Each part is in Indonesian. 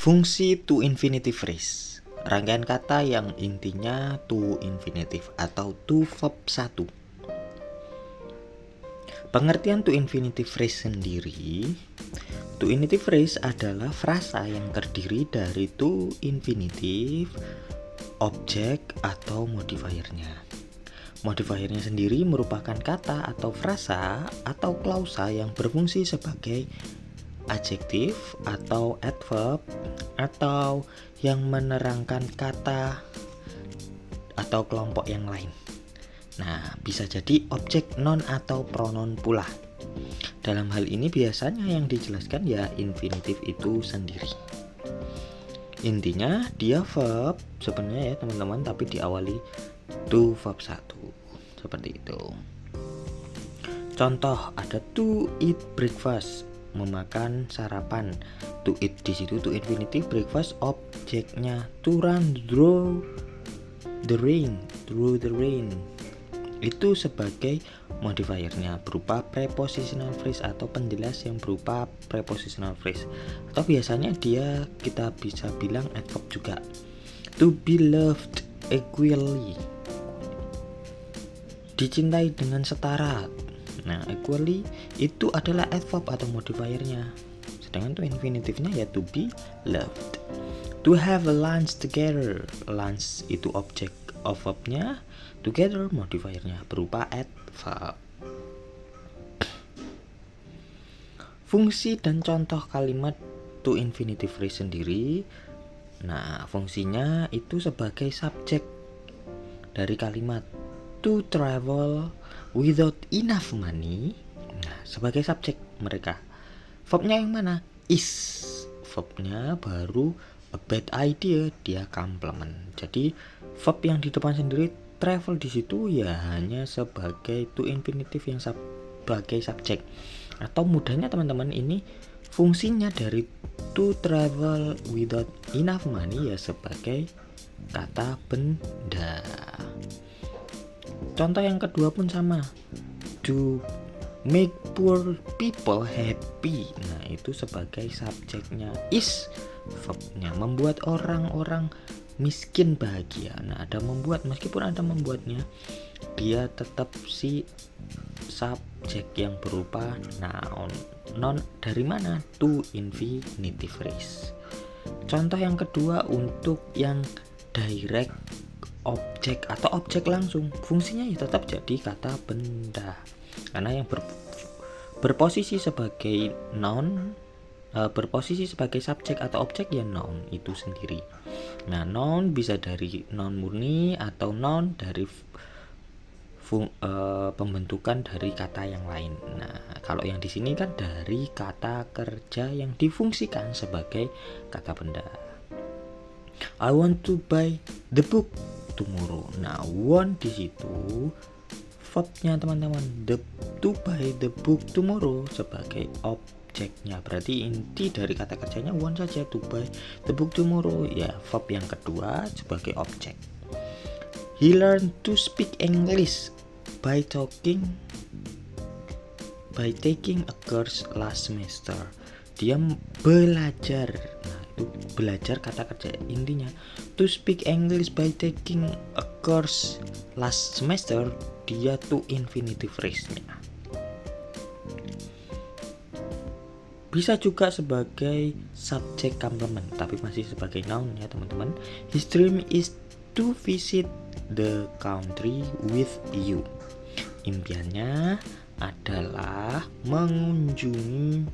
Fungsi to infinitive phrase, rangkaian kata yang intinya to infinitive atau to verb 1. Pengertian to infinitive phrase sendiri, to infinitive phrase adalah frasa yang terdiri dari to infinitive, objek atau modifiernya. Modifiernya sendiri merupakan kata atau frasa atau klausa yang berfungsi sebagai adjektif atau adverb atau yang menerangkan kata atau kelompok yang lain. Nah, bisa jadi objek, noun atau pronoun pula. Dalam hal ini biasanya yang dijelaskan ya infinitif itu sendiri. Intinya dia verb sebenarnya ya teman-teman, tapi diawali to verb 1. Seperti itu. Contoh ada to eat breakfast, memakan sarapan. To eat di situ to infinitive, breakfast objeknya. To run through the rain itu sebagai modifiernya berupa prepositional phrase atau penjelas yang berupa prepositional phrase, atau biasanya kita bisa bilang adverb juga. To be loved equally, dicintai dengan setara. Nah, equally itu adalah adverb atau modifiernya. Sedangkan to infinitive-nya ya to be loved. To have a lunch together, lunch itu objek of verb-nya, together modifiernya berupa adverb. Fungsi dan contoh kalimat to infinitive phrase sendiri. Nah, fungsinya itu sebagai subjek dari kalimat to travel without enough money. Nah, sebagai subjek mereka. Verbnya yang mana? Is. Verbnya baru a bad idea, dia complement. Jadi verb yang di depan sendiri travel di situ ya hanya sebagai to infinitive yang sebagai subjek. Atau mudahnya teman-teman, ini fungsinya dari to travel without enough money ya sebagai kata benda. Contoh yang kedua pun sama, to make poor people happy. Nah, itu sebagai subjeknya. Is verbnya membuat orang-orang miskin bahagia. Nah, ada membuat, meskipun ada membuatnya, dia tetap si subjek yang berupa noun. Noun dari mana? To infinitive phrase. Contoh yang kedua untuk yang direct objek atau objek langsung, fungsinya ya tetap jadi kata benda, karena yang berposisi sebagai noun, berposisi sebagai subjek atau objek ya noun itu sendiri. Nah, noun bisa dari noun murni atau noun dari pembentukan dari kata yang lain. Nah, kalau yang di sini kan dari kata kerja yang difungsikan sebagai kata benda. I want to buy the book tomorrow. Nah, want di situ verbnya teman-teman, to buy the book tomorrow sebagai objeknya. Berarti inti dari kata kerjanya want saja, to buy the book tomorrow ya verb yang kedua sebagai objek. He learned to speak English by taking a course last semester. Dia belajar. Nah, itu belajar kata kerja intinya to speak English by taking a course last semester, dia to infinitive phrase-nya. Bisa juga sebagai subjek complement, tapi masih sebagai noun ya teman-teman. His dream is to visit the country with you. Impiannya adalah mengunjungi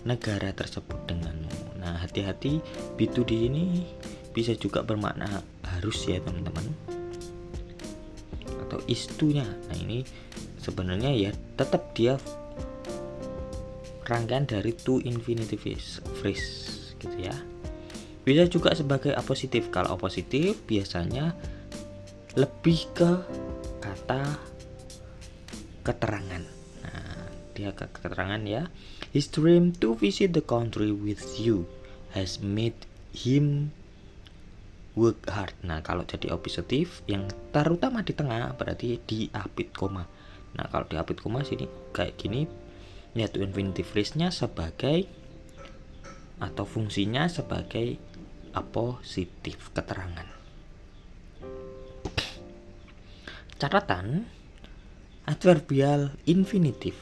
negara tersebut denganmu. Nah, hati-hati, be-to di ini bisa juga bermakna harus ya teman-teman, atau is to-nya. Nah, ini sebenarnya ya tetap dia rangkaian dari to infinitive phrase gitu ya. Bisa juga sebagai apositif. Kalau apositif biasanya lebih ke kata keterangan. Nah, dia ke keterangan ya. His dream to visit the country with you has made him work hard. Nah, kalau jadi apositif yang terutama di tengah berarti diapit koma. Nah, kalau diapit koma sini kayak gini ya to infinitive phrase-nya sebagai atau fungsinya sebagai apositif keterangan. Catatan adverbial infinitif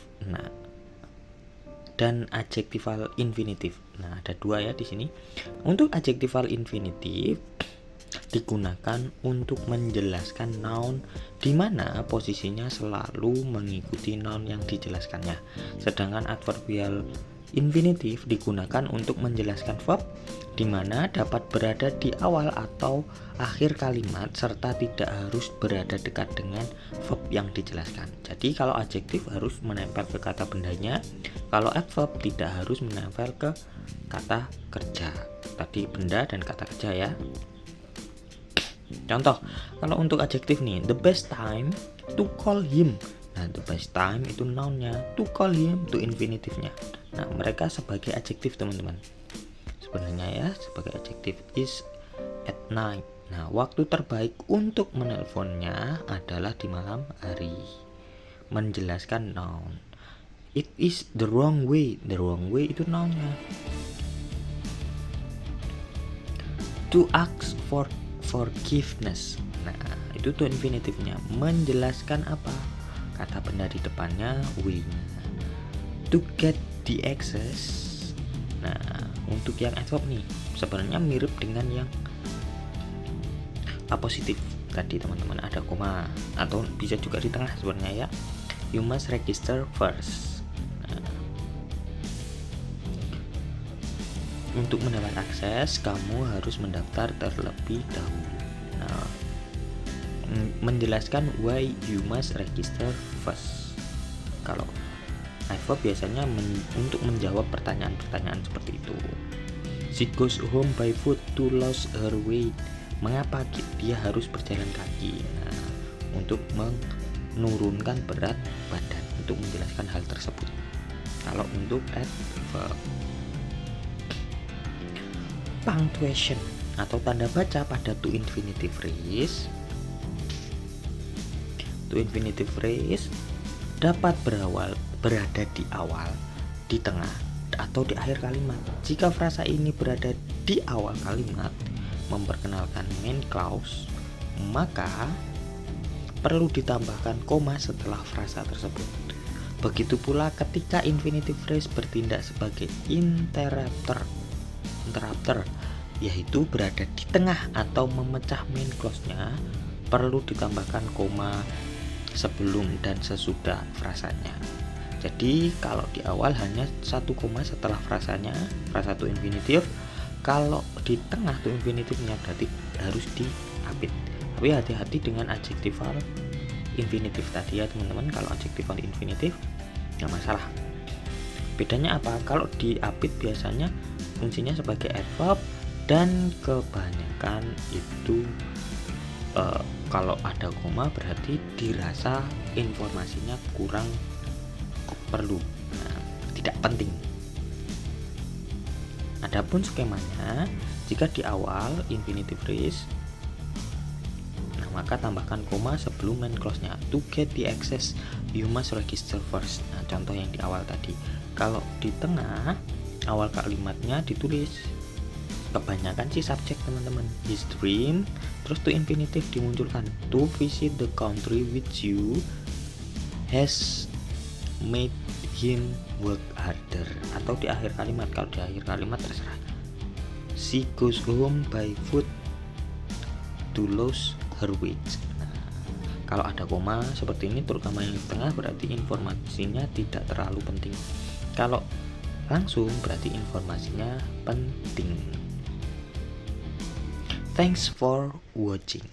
dan adjectival infinitif. Nah, ada dua ya di sini. Untuk adjectival infinitif digunakan untuk menjelaskan noun di mana posisinya selalu mengikuti noun yang dijelaskannya. Sedangkan adverbial infinitif digunakan untuk menjelaskan verb di mana dapat berada di awal atau akhir kalimat serta tidak harus berada dekat dengan verb yang dijelaskan. Jadi kalau adjektif harus menempel ke kata bendanya, kalau adverb tidak harus menempel ke kata kerja. Tadi benda dan kata kerja ya. Contoh, kalau untuk adjektif nih, the best time to call him. Nah, the best time itu nounnya, to call him itu infinitifnya. Nah, mereka sebagai adjektif teman-teman. Sebenarnya ya, sebagai adjektif is at night. Nah, waktu terbaik untuk menelponnya adalah di malam hari. Menjelaskan noun. It is the wrong way. The wrong way itu nounnya. To ask for forgiveness. Nah, itu tuh infinitifnya. Menjelaskan apa? Kata benda di depannya we-nya. To get the access. Nah, untuk yang adverb nih sebenarnya mirip dengan yang apositif tadi teman-teman, ada koma atau bisa juga di tengah sebenarnya ya. You must register first. Untuk mendapat akses, kamu harus mendaftar terlebih dahulu. Nah, menjelaskan why you must register first. Kalau adverb biasanya untuk menjawab pertanyaan-pertanyaan seperti itu. She goes home by foot to lose her weight. Mengapa dia harus berjalan kaki? Nah, untuk menurunkan berat badan, untuk menjelaskan hal tersebut. Kalau untuk adverb, punctuation atau tanda baca pada to infinitive phrase. To infinitive phrase dapat berada di awal, di tengah, atau di akhir kalimat. Jika frasa ini berada di awal kalimat memperkenalkan main clause, maka perlu ditambahkan koma setelah frasa tersebut. Begitu pula ketika infinitive phrase bertindak sebagai interrupter, yaitu berada di tengah atau memecah main clause-nya, perlu ditambahkan koma sebelum dan sesudah frasanya. Jadi kalau di awal hanya satu koma setelah frasanya, frasa to infinitive. Kalau di tengah to infinitifnya berarti harus diapit. Tapi hati-hati dengan adjectival infinitif tadi ya teman-teman. Kalau adjectival infinitif nggak masalah. Bedanya apa? Kalau diapit biasanya fungsinya sebagai adverb dan kebanyakan itu kalau ada koma berarti dirasa informasinya kurang perlu, tidak penting. Adapun skemanya, jika di awal infinitive phrase, maka tambahkan koma sebelum main clause-nya. To get the access, you must register first. Nah, contoh yang di awal tadi. Kalau di tengah, awal kalimatnya ditulis kebanyakan sih subjek teman-teman, his dream, terus to infinitive dimunculkan, to visit the country which you has made him work harder. Atau di akhir kalimat, kalau di akhir kalimat terserah, she goes home by foot to lose her weight. Nah, kalau ada koma seperti ini terutama yang di tengah berarti informasinya tidak terlalu penting. Kalau langsung berarti informasinya penting. Thanks for watching.